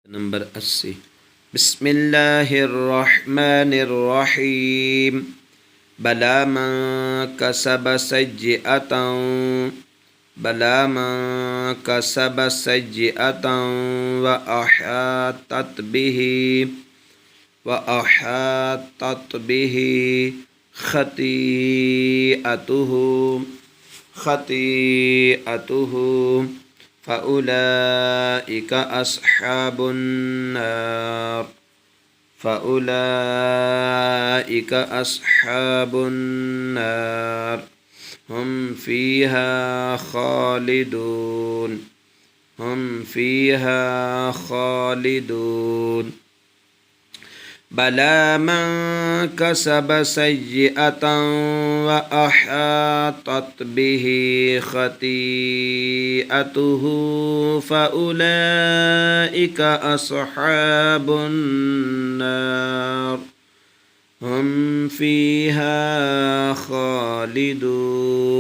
نمبر 80 بسم الله الرحمن الرحيم بلى من كسب سيئة وأحاطت به خطيئته فأولئك أصحاب النار هم فيها خالدون بلى من كسب سيئة وأحاطت به خطيئته فأولئك أصحاب النار هم فيها خالدون.